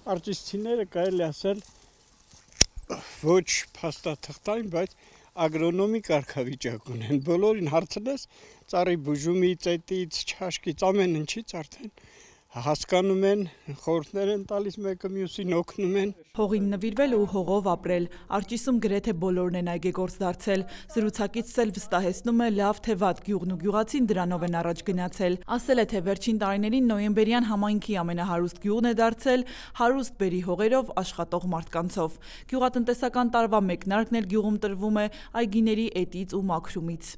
Արջիստիները կարելի ասել ոչ փաստաթղթային, բայց ագրոնոմի կարգավիճակ ունեն։ Բոլորին հարցնես ծառի բուժումից, էտից, չաշկից, ամեն ինչից արդեն հասկանում են, խորհուրդներ են տալիս մեկը մյուսին, օգնում են։ Հողին նվիրվել ու հողով ապրել։ Արջիսում գրեթե բոլորն են այգեգործ դարձել։ Զրուցակիցս էլ վստահեցնում է լավ թե վատ գյուղն ու գյուղացին դրանով են առաջ գնացել։ Ասել է, թե վերջին տարիներին նոյեմբերյան համայնքի ամենահարուստ գյուղն է դարձել հարուստ բերի հողերով աշխատող մարդկանցով։ Գյուղատնտեսական տարվա մեկնարկն էլ գյուղում տրվում է այգիների էտից ու մաքրումից։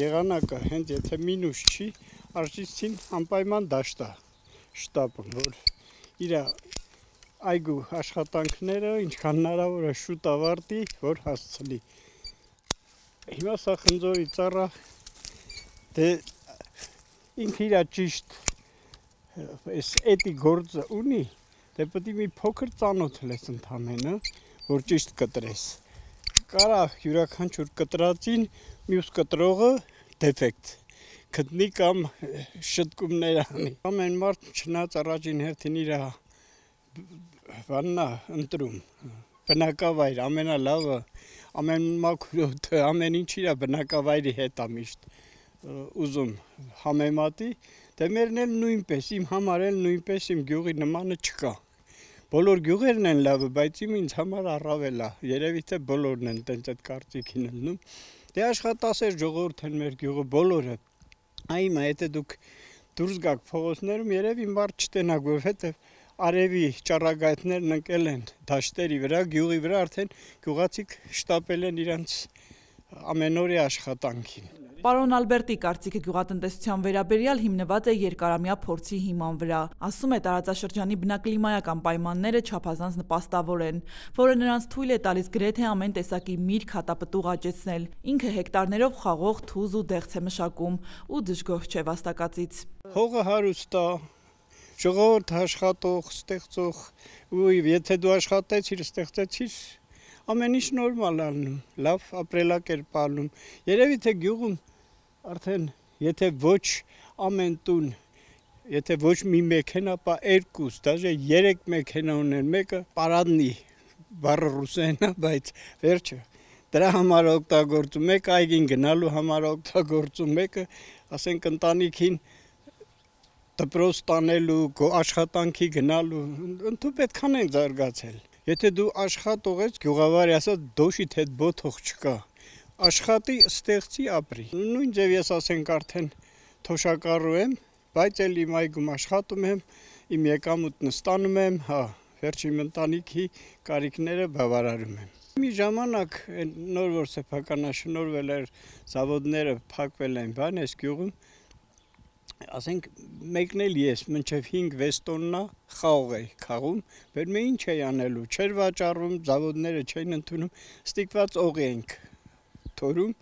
Եղանակը հենց եթե մինուս չի, Արջիստին անպայման դաշտ է, շտապը, որ իր այգու աշխատանքները ինչքան հնարավոր է շուտ ավարտի, որ հասցնի։ Հիմա սա խնձորի ծառա, դե ինքը իր ճիշտ այս էտի գործը ունի, դե պետք է մի փոքր ծանոթ լես ընդամենը, որ ճիշտ կտրես։ Կարա յուրաքանչյուր կտրածին մյուս կտրողը դեֆեկտ գտնի կամ շտկումներ անի։ Ամեն մարդ չնայած առաջին հերթին իր բաննա ընտրում, բնակավայր, ամենալավը, ամեն մաքուր, ամեն ինչ իր բնակավայրի հետ է միշտ ուզում համեմատի, դե մերն էլ նույնպես, իմ համար էլ նույնպես իմ գյուղի նմանը չկա։ Բոլոր գյուղերն են լավը, բայց ինձ համար առավել է, երևի թե բոլորն են տենց այդ կարծիքին ելնում։ Դե աշխատասեր ժողովուրդ են մեր գյուղը բոլորը։ Այմա եթե դուք դուրս գաք փողոցներում, երևի մարդ չտենաք, որովհետև արևի ճառագայթներն ընկել են դաշտերի վրա, գյուղի վրա արդեն գյուղացիք շտապել են իրենց ամենօրյա աշխատանքին։ Պարոն Ալբերտի կարծիքը գյուղատնտեսության վերաբերյալ հիմնված է երկարամյա փորձի հիման վրա։ Ասում է, տարածաշրջանի բնակլիմայական պայմանները չափազանց նպաստավոր են, որը նրանց թույլ է տալիս գրեթե ամեն տեսակի միրգ հատապտուղ աճեցնել։ Ինքը հեկտարներով խաղող թուզ ու դեղց է մշակում ու դժգոհ չէ վաստակածից։ Հողը հարուստ է, ժողովուրդ աշխատող, ստեղծող, ու եթե դու աշխատեցիր, ստեղծեցիր, ամեն ինչ նորմալ անում, լավ ապրելակերպ անում։ Երևի թե գյուղում արդեն եթե ոչ ամեն տուն, եթե ոչ մի մեքենա, ապա երկուս, դաժե 3 մեքենա ունեն, մեկը պարադնի, բառը ռուսերեն է, բայց վերջը դրա համար օգտագործում, մեկը այգին գնալու համար օգտագործում, մեկը ասենք ընտանիքին դպրոց տանելու, աշխատանքի գնալու, ընդու պետքան են զարգացել։ Եթե դու աշխատող ես, գյուղավարի ասած դոշիդ հետ բոթող չկա, աշխատի, ստեղծի, ապրի։ Նույն ձև ես ասենք արդեն թոշակառու եմ, բայց էլ իմ այգում աշխատում եմ, իմ եկամուտն ստանում եմ, վերջին ընտանիքի կարիքները բավարարում եմ։ Մի ժամանակ նոր որ սեփականաշնորհվել էր, զավոդները փակվել են, բան այս գյուղում, ասենք մեկն էլ ես մինչև 5-6 տոննա խաղող էի քաղում, բերում էի ինչ էի անելու, չէր վաճառվում, զավոդները չէին ընդունում, ստիպված օղի էինք թորում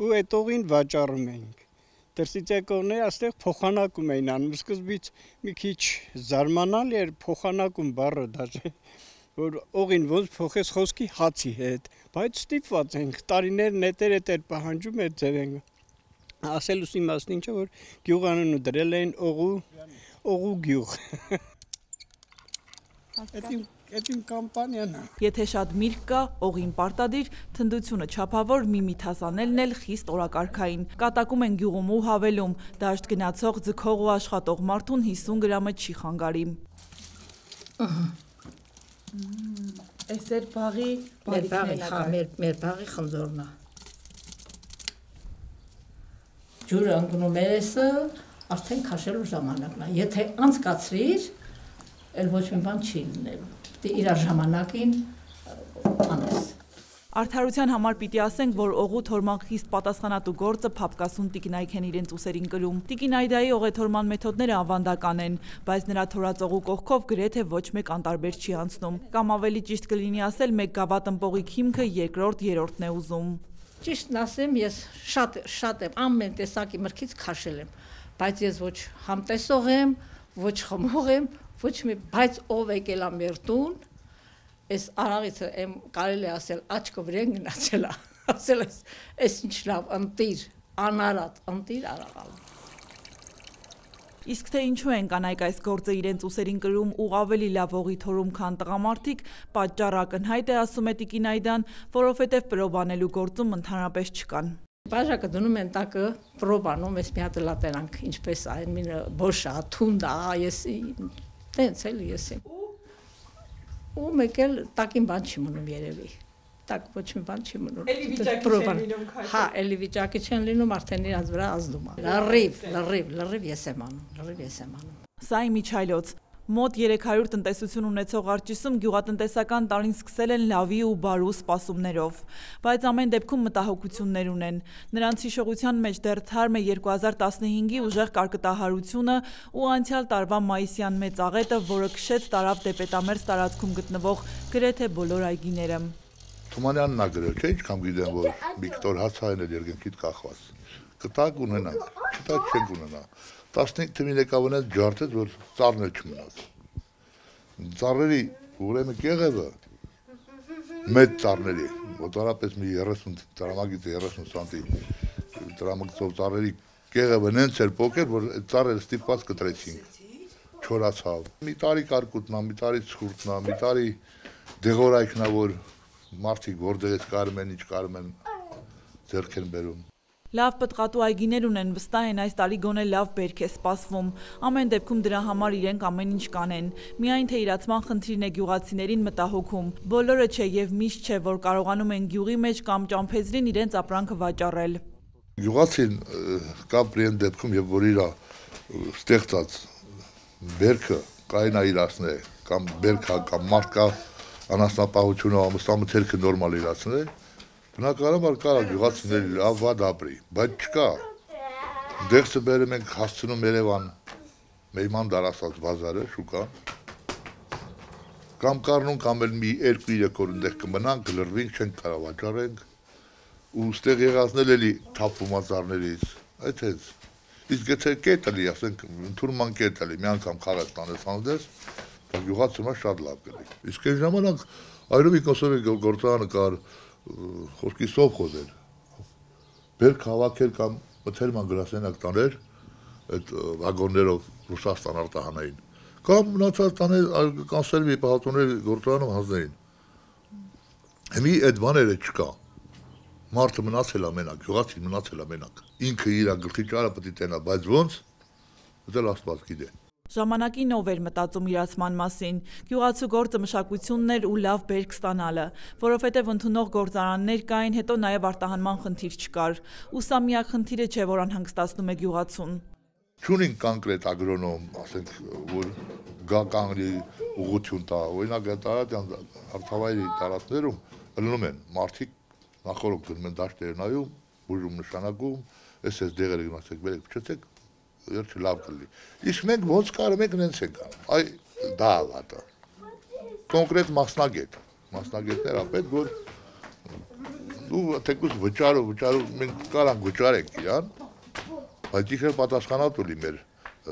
ու այդ օղին վաճառում էինք։ Դրսից եկողները այստեղ փոխանակում էին անում, սկզբից մի քիչ զարմանալի էր փոխանակում բառը դաժե, որ օղին ոնց փոխես խոսքի հացի հետ, բայց ստիպված ենք, տարիներ նետեր էր պահանջում այդ ձև ենք։ Ասելուս իմաստն ինչ է, որ գյուղանունը դրել էին օղու գյուղ։ Այդ իմ կամպանիան է։ Եթե շատ միրգ կա, օղին պարտադիր, թնդությունը չափավոր միմիթաս անելն էլ խիստ օրակարգային։ Կատակում են գյուղում ու հավելում, դաշտ գնացող, ձգող ու աշխատող մարդուն 50 գրամը չի խանգարի։ Այս էր բաղի մեր բաղի խնձորն է։ Ջուրը ընկնում է էսը, արդեն քաշելու ժամանակն է։ Եթե անցկացրիր, էլ ոչ մի բան չի լինելու։ Դե իր ժամանակին անես։ Արդարության համար պիտի ասենք, որ օղու թորման խիստ պատասխանատու գործը փափկասուն տիկնայք են իրենց ուսերին կրում։ Տիկին Այդայի օղեթորման մեթոդները ավանդական են, բայց նրա թորած օղու կողքով գրեթե ոչ մեկ անտարբեր չի անցնում։ Կամ ավելի ճիշտ կլինի ասել, մեկ գավաթըմպողի քիմքը երկրորդ-երրորդն է ուզում։ Ճիշտն ասեմ, ես շատ եմ ամեն տեսակի մրգից քաշել եմ, բայց ես ոչ համտեսող եմ, ոչ խմող եմ, ոչ մի, բայց ով եկել է մեր տուն, այս արաղիցը կարելի է ասել աչքը վրան գնացել է, ասել այս ինչ լավ ընտիր, անարատ ընտիր արաղալ։ Իսկ թե ինչու են կանայք այս գործը իրենց ուսերին կրում ու ավելի լավ օղի թորում, քան տղամարդիկ, պատճառը ակնհայտ է, ասում է Տիկին Այդան, որովհետև պրոբանելու գործում ընդհանրապես չկան։ Բաժակը դնում են տակը, պրոբանում, ես մի հատ լատերանք, ինչպես այն մինը բոշա, թունդա, եսի, տենց էլ եսի։ Ու մեկ էլ տակին բան չի մնում երևի, տակ ոչ մի բան չի մնում։ Էլի վիճակի չեն լինում քաշել։ Հա, էլի վիճակի չեն լինում, արդեն իրանց վրա ազդում է։ Լրիվ ես եմ անում։ Սա Միչայլոց։ Մոտ 300 տնտեսություն ունեցող Արջիսում գյուղատնտեսական տարին սկսել են լավի ու բարու սպասումներով, բայց ամեն դեպքում մտահոգություններ ունեն։ Նրանց հիշողության մեջ դեռ թարմ է 2015-ի ուժեղ կարկտահարությունը ու անցյալ տարվա մայիսյան մեծ աղետը, որը քշեց տարավ Դեպետամերձ տարածքում գտնվող գրեթե բոլոր այգիները։ Թումանյանն ա գրել, չէ՞ ինչքան գիտեմ, որ Վիկտոր Հացայինը երկնքից կախված։ Կտակ ունենանք, չտակ չենք ունենա։ 15 թվին եկավնեց ջարդեց, որ ծառն էլ չմնաց։ Ծառերի ուրեմն կեղևը մեծ ծառների, մոտավորապես մի 30 տրամագից 30 սանտի տրամագծով ծառերի կեղևը նենց էր փոքր, որ այդ ծառերը ստիպված կտրեցինք։ Չորացավ։ Մի տարի կարկուտնա, մի տարի ցուրտնա, մի տարի դեղորայքնա, որ մարդիկ որտեղից կարում են, ինչ կարում են ձեռք են բերում։ Լավ պտղատու այգիներ ունեն, վստահ են այս տարի գոնե լավ բերք է սպասվում։ Ամեն դեպքում դրա համար իրենք ամեն ինչ կանեն։ Միայն թե իրացման խնդիրն է գյուղացիներին մտահոգում։ Բոլորը չէ եւ միշտ չէ, որ կարողանում են գյուղի մեջ կամ ճամփեզրին իրենց ապրանքը վաճառել։ Գյուղացին կապրի են դեպքում, եւ որ իր ստեղծած բերքը կայնա իրացնե, կամ բերքա, կամ մարդկա անասնապահությունը, ամուսնամթերքը նորմալ իրացնե, բնականաբար կարա գյուղացիների լավ վատ ապրի, բայց չկա։ Դեղսը բերում ենք հասցնում Երևան, Մեյման դարասած բազարը, շուկա, կամ կառնում, կամ էլ մի 2-3 օր ընդեղ կմնանք, կլրվենք, չենք կարա վաճառենք, ու ստեղ եղածնել էլի թափվում ածառներից, այդ հենց։ Իսկ եթե կետալի, ասենք, ընդուրման կետալի, մի անգամ խաղաց տանես անձես, գյուղացումը շատ լավ կլի։ Իսկ այն ժամանակ այրովի կոնսերվի գործարանը կար խոսքի սով խոզեր, բերք հավաքել կամ մթերման գրասենակ տաներ, այդ վագոններով Ռուսաստան արտահանային, կամ մնացած տաներ կոնսերվի պահատոներ գործարանում հանձներին։ Հիմի այդ բաները չկա, մարդը մնացել է մենակ, գյուղացին մնացել է մենակ, ինքը իր գլխի ճարը պետք է տենա, բայց ոնց, դա Աստված գիտե։ Ժամանակին ով էր մտածում իրացման մասին, գյուղացու գործը մշակությունն էր ու լավ բերք ստանալը, որովհետև ընդունող գործարաններ կային, հետո նաև արտահանման խնդիր չկար, ու սա միակ խնդիրը չէ, որ անհանգստացնում է գյուղացուն։ Չունին կոնկրետ ագրոնոմ, ասենք, որ գա կանգնի ուղղություն տա, օրինակ հարթավայրի տարածքներում ելնում են մարդիկ նախորդ գնում են դաշտեր նայում, բուժում նշանակում, այս դեղերը գնացեք, բերեք, փչեցեք, վերջը լավ կլինի։ Իսկ մենք ոնց կարում ենք նենց ենք անում։ Այ դա ավատը։ Կոնկրետ մասնագետներ ապետ, որ ու թեկուզ վճարով մենք կարանք վճարենք իրան, բայց իհեր պատասխանատու լինի մեր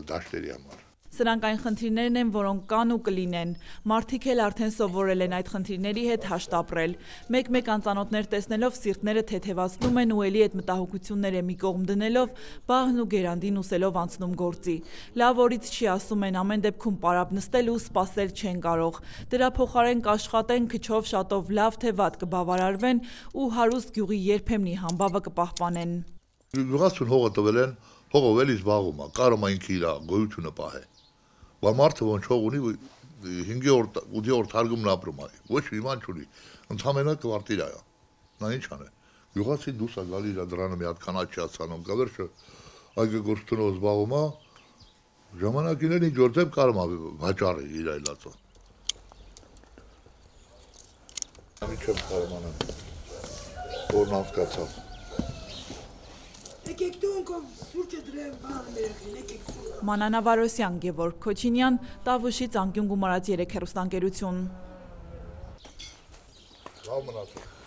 դաշտերի համար։ Սրանք այն խնդիրներն են, որոնք կան ու կլինեն։ Մարդիկ էլ արդեն սովորել են այդ խնդիրների հետ հաշտ ապրել։ Մեկ-մեկ անծանոթներ տեսնելով սիրտները թեթևացնում են ու էլի այդ մտահոգությունները մի կողմ դնելով, բաղն ու գերանդին ուսելով անցնում գործի։ Լավ օրից չի ասում են, ամեն դեպքում պարապ նստել ու սպասել չեն կարող։ Դրա փոխարեն կաշխատեն, քչով շատով լավ թե վատ կբավարարվեն ու հարուստ գյուղի երբեմնի համբավը կպահպանեն։ Գյուղացուն հողը տվել են, հողով էլի զբաղվում է, կարում է ինքը իր գոյությունը պահե։ Բայց մարդը ոնց հող ունի 5-8 օր թարգումն ապրում է, ոչ մի բան չունի, ընդհանրապես կվարտիր է, նա ինչ անը, գյուղացին դուրս է գալի իր դրանը մի հատ կանաչի ացանում, կավերջը այգեգործությունով զբաղվում է, ժամանակին էլ ինչ գործեմ կարում է վաճառի իր այլածը։ Ինչ եմ կարմանան, որն անցկացավ։ Մանանա Վարոսյան, Գևորգ Քոչինյան, Տավուշից անկյուն գումարած 3 հեռուստաընկերություն։ Լավ մնացեք։